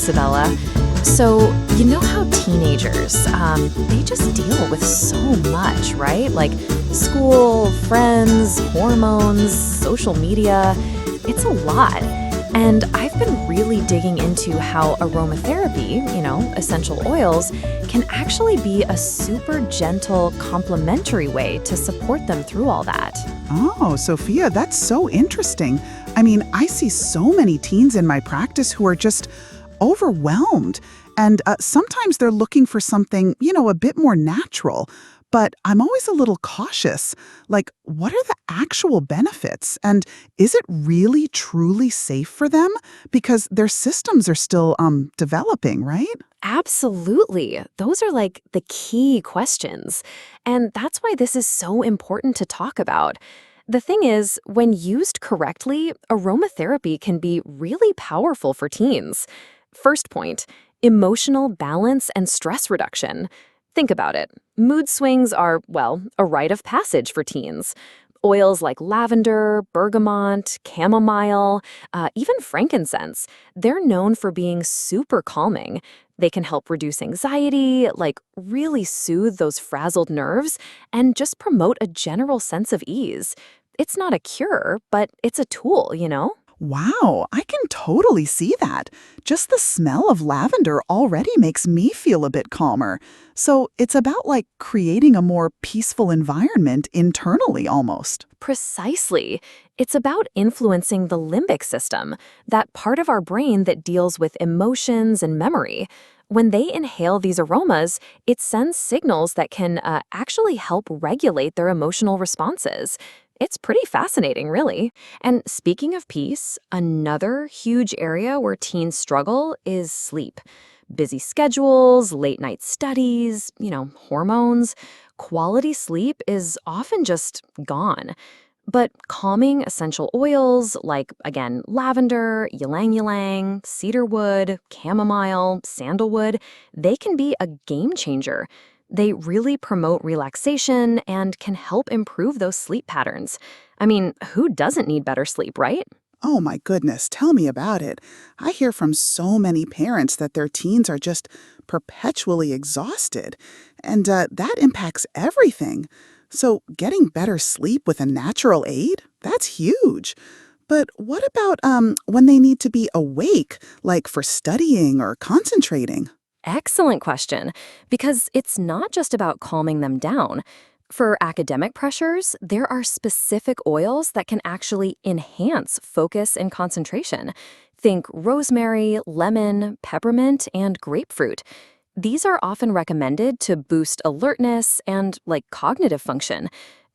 Isabella. So, you know how teenagers, they just deal with so much, right? Like school, friends, hormones, social media. It's a lot. And I've been really digging into how aromatherapy, essential oils, can actually be a super gentle, complementary way to support them through all that. Oh, Sophia, that's so interesting. I mean, I see so many teens in my practice who are just overwhelmed. And sometimes they're looking for something, a bit more natural. But I'm always a little cautious. Like, what are the actual benefits? And is it really, truly safe for them? Because their systems are still developing, right? Absolutely. Those are like the key questions. And that's why this is so important to talk about. The thing is, when used correctly, aromatherapy can be really powerful for teens. First point, emotional balance and stress reduction. Think about it. Mood swings are, well, a rite of passage for teens. Oils like lavender, bergamot, chamomile, even frankincense, they're known for being super calming. They can help reduce anxiety, like really soothe those frazzled nerves, and just promote a general sense of ease. It's not a cure, but it's a tool. Wow, I can totally see that. Just the smell of lavender already makes me feel a bit calmer. So it's about like creating a more peaceful environment internally almost. Precisely. It's about influencing the limbic system, that part of our brain that deals with emotions and memory. When they inhale these aromas, it sends signals that can actually help regulate their emotional responses. It's pretty fascinating, really. And speaking of peace, another huge area where teens struggle is sleep. Busy schedules, late night studies, hormones. Quality sleep is often just gone. But calming essential oils like, again, lavender, ylang ylang, cedarwood, chamomile, sandalwood, they can be a game changer. They really promote relaxation and can help improve those sleep patterns. I mean, who doesn't need better sleep, right? Oh my goodness, tell me about it. I hear from so many parents that their teens are just perpetually exhausted, and that impacts everything. So, getting better sleep with a natural aid? That's huge. But what about when they need to be awake, like for studying or concentrating? Excellent question, because it's not just about calming them down. For academic pressures, there are specific oils that can actually enhance focus and concentration. Think rosemary, lemon, peppermint, and grapefruit. These are often recommended to boost alertness and, like, cognitive function.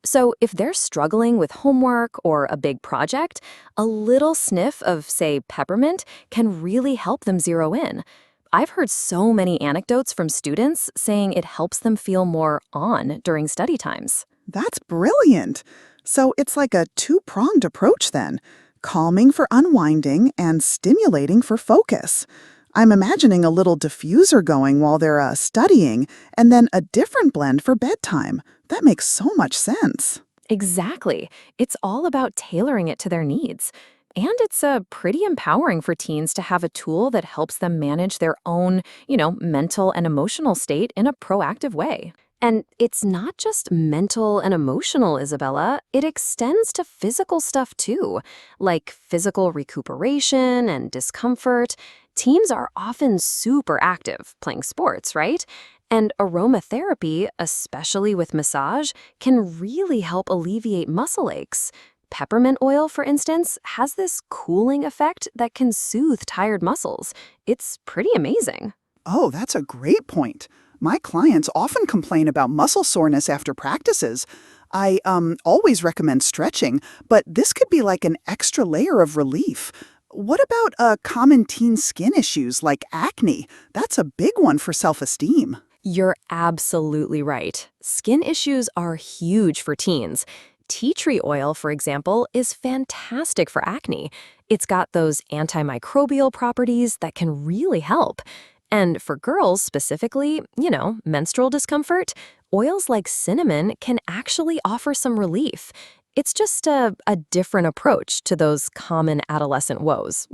So if they're struggling with homework or a big project, a little sniff of, say, peppermint can really help them zero in. I've heard so many anecdotes from students saying it helps them feel more on during study times. That's brilliant. So, it's like a two-pronged approach then, calming for unwinding and stimulating for focus. I'm imagining a little diffuser going while they're studying, and then a different blend for bedtime. That makes so much sense. Exactly. It's all about tailoring it to their needs. And it's pretty empowering for teens to have a tool that helps them manage their own, mental and emotional state in a proactive way. And it's not just mental and emotional, Isabella. It extends to physical stuff too, like physical recuperation and discomfort. Teens are often super active, playing sports, right? And aromatherapy, especially with massage, can really help alleviate muscle aches. Peppermint oil, for instance, has this cooling effect that can soothe tired muscles. It's pretty amazing. Oh, that's a great point. My clients often complain about muscle soreness after practices. I always recommend stretching, but this could be like an extra layer of relief. What about common teen skin issues like acne? That's a big one for self-esteem. You're absolutely right. Skin issues are huge for teens. Tea tree oil, for example, is fantastic for acne. It's got those antimicrobial properties that can really help. And for girls specifically, menstrual discomfort, oils like cinnamon can actually offer some relief. It's just a different approach to those common adolescent woes,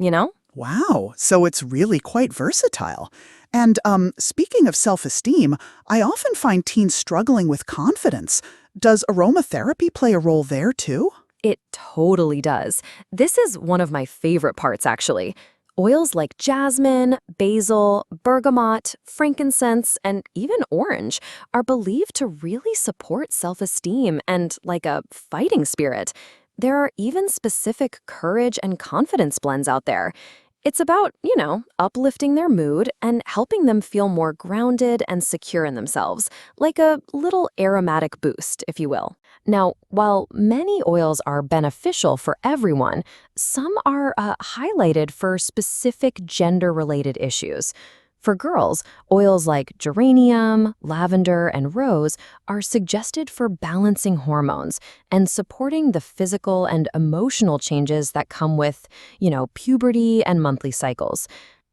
Wow, so it's really quite versatile. And speaking of self-esteem, I often find teens struggling with confidence. Does aromatherapy play a role there too? It totally does. This is one of my favorite parts, actually. Oils like jasmine, basil, bergamot, frankincense, and even orange are believed to really support self-esteem and like a fighting spirit. There are even specific courage and confidence blends out there. It's about, uplifting their mood and helping them feel more grounded and secure in themselves, like a little aromatic boost, if you will. Now, while many oils are beneficial for everyone, some are highlighted for specific gender-related issues. For girls, oils like geranium, lavender, and rose are suggested for balancing hormones and supporting the physical and emotional changes that come with, puberty and monthly cycles.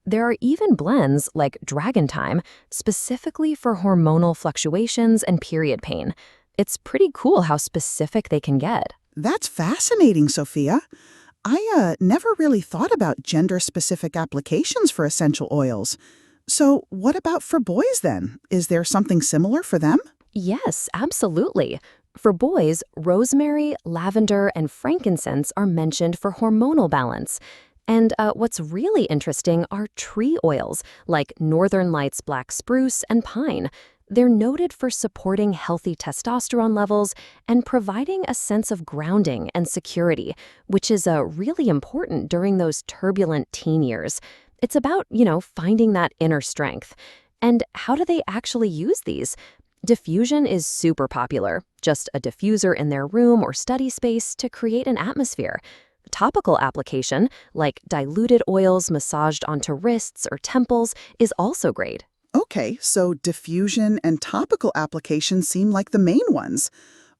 There are even blends like Dragon Time specifically for hormonal fluctuations and period pain. It's pretty cool how specific they can get. That's fascinating, Sophia. I never really thought about gender-specific applications for essential oils. So, what about for boys then? Is there something similar for them? Yes, absolutely. For boys, rosemary, lavender, and frankincense are mentioned for hormonal balance. And what's really interesting are tree oils like Northern Lights black spruce and pine. They're noted for supporting healthy testosterone levels and providing a sense of grounding and security, which is really important during those turbulent teen years. It's about, finding that inner strength. And how do they actually use these? Diffusion is super popular, just a diffuser in their room or study space to create an atmosphere. Topical application, like diluted oils massaged onto wrists or temples, is also great. Okay, so diffusion and topical applications seem like the main ones.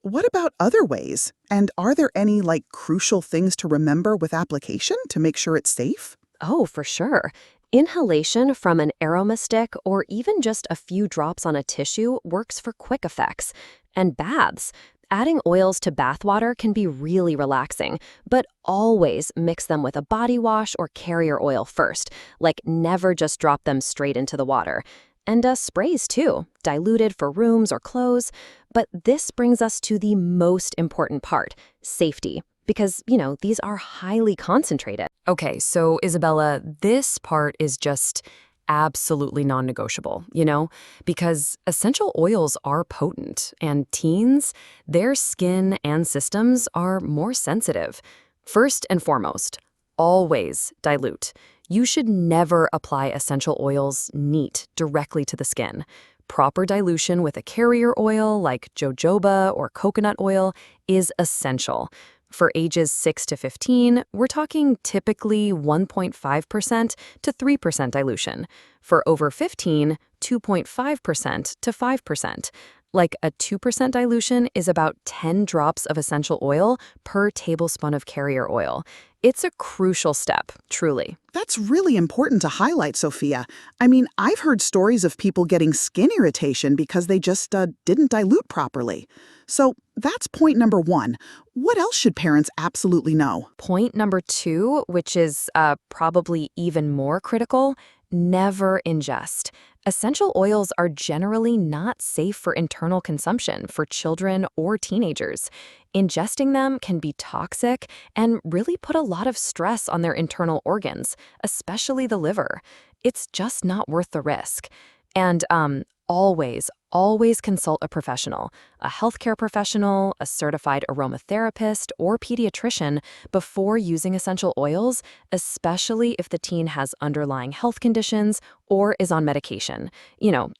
What about other ways? And are there any, crucial things to remember with application to make sure it's safe? Oh, for sure. Inhalation from an aroma stick or even just a few drops on a tissue works for quick effects. And baths. Adding oils to bath water can be really relaxing, but always mix them with a body wash or carrier oil first, like never just drop them straight into the water. And sprays too, diluted for rooms or clothes. But this brings us to the most important part, safety. Because, these are highly concentrated. Okay, so Isabella, this part is just absolutely non-negotiable, because essential oils are potent and teens, their skin and systems are more sensitive. First and foremost, always dilute. You should never apply essential oils neat directly to the skin. Proper dilution with a carrier oil like jojoba or coconut oil is essential. For ages 6 to 15, we're talking typically 1.5% to 3% dilution. For over 15, 2.5% to 5%. Like a 2% dilution is about 10 drops of essential oil per tablespoon of carrier oil. It's a crucial step, truly. That's really important to highlight, Sophia. I mean, I've heard stories of people getting skin irritation because they just didn't dilute properly. So that's point number one. What else should parents absolutely know? Point number two, which is probably even more critical, never ingest. Essential oils are generally not safe for internal consumption for children or teenagers. Ingesting them can be toxic and really put a lot of stress on their internal organs, especially the liver. It's just not worth the risk. And always consult a professional, a healthcare professional, a certified aromatherapist, or pediatrician before using essential oils, especially if the teen has underlying health conditions or is on medication,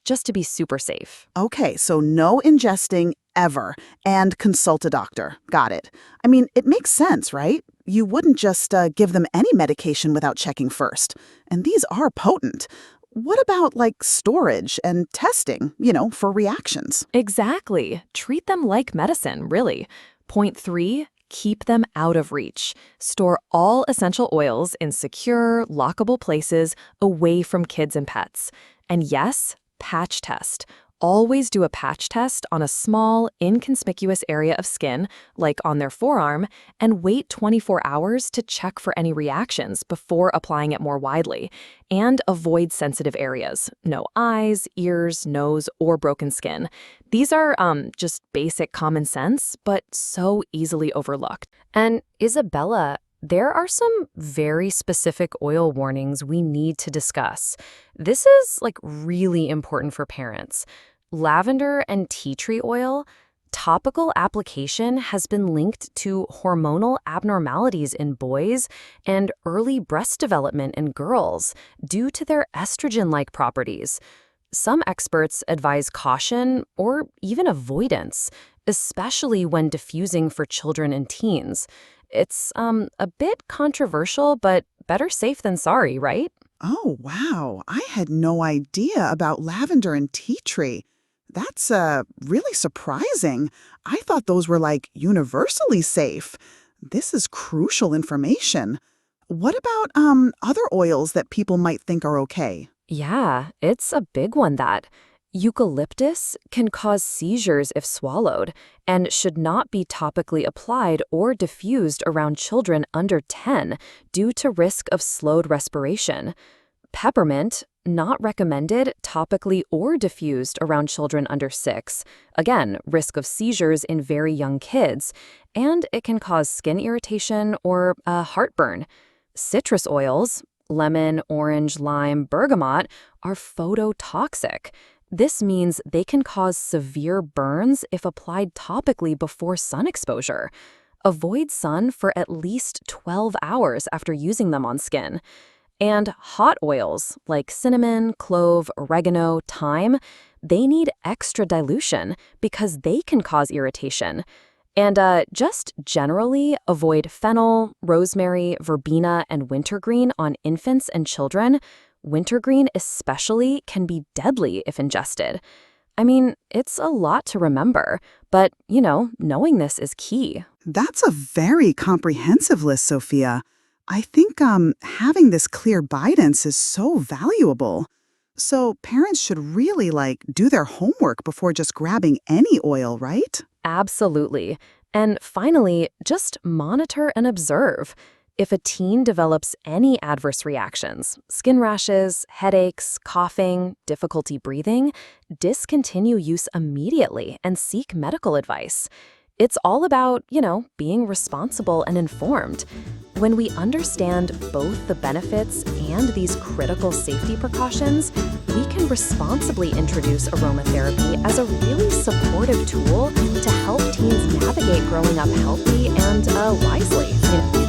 just to be super safe. Okay, so no ingesting ever and consult a doctor. Got it. I mean, it makes sense, right? You wouldn't just give them any medication without checking first. And these are potent. What about storage and testing, for reactions? Exactly. Treat them like medicine, really. Point three, keep them out of reach. Store all essential oils in secure, lockable places away from kids and pets. And yes, patch test. Always do a patch test on a small, inconspicuous area of skin, like on their forearm, and wait 24 hours to check for any reactions before applying it more widely. And avoid sensitive areas. No eyes, ears, nose, or broken skin. These are just basic common sense, but so easily overlooked. And Isabella, there are some very specific oil warnings we need to discuss. This is really important for parents. Lavender and tea tree oil, topical application has been linked to hormonal abnormalities in boys and early breast development in girls due to their estrogen-like properties. Some experts advise caution or even avoidance, especially when diffusing for children and teens. It's a bit controversial, but better safe than sorry, right? Oh, wow. I had no idea about lavender and tea tree. That's really surprising. I thought those were universally safe. This is crucial information. What about other oils that people might think are okay? Yeah, it's a big one that. Eucalyptus can cause seizures if swallowed and should not be topically applied or diffused around children under 10 due to risk of slowed respiration. Peppermint, not recommended topically or diffused around children under 6. Again, risk of seizures in very young kids, and it can cause skin irritation or heartburn. Citrus oils, lemon, orange, lime, bergamot, are phototoxic. This means they can cause severe burns if applied topically before sun exposure. Avoid sun for at least 12 hours after using them on skin. And hot oils like cinnamon, clove, oregano, thyme, they need extra dilution because they can cause irritation. And just generally avoid fennel, rosemary, verbena, and wintergreen on infants and children. Wintergreen especially can be deadly if ingested. I mean, it's a lot to remember, but, knowing this is key. That's a very comprehensive list, Sophia. I think having this clear guidance is so valuable. So parents should really do their homework before just grabbing any oil, right? Absolutely. And finally, just monitor and observe. If a teen develops any adverse reactions, skin rashes, headaches, coughing, difficulty breathing, discontinue use immediately and seek medical advice. It's all about, being responsible and informed. When we understand both the benefits and these critical safety precautions, we can responsibly introduce aromatherapy as a really supportive tool to help teens navigate growing up healthy and wisely.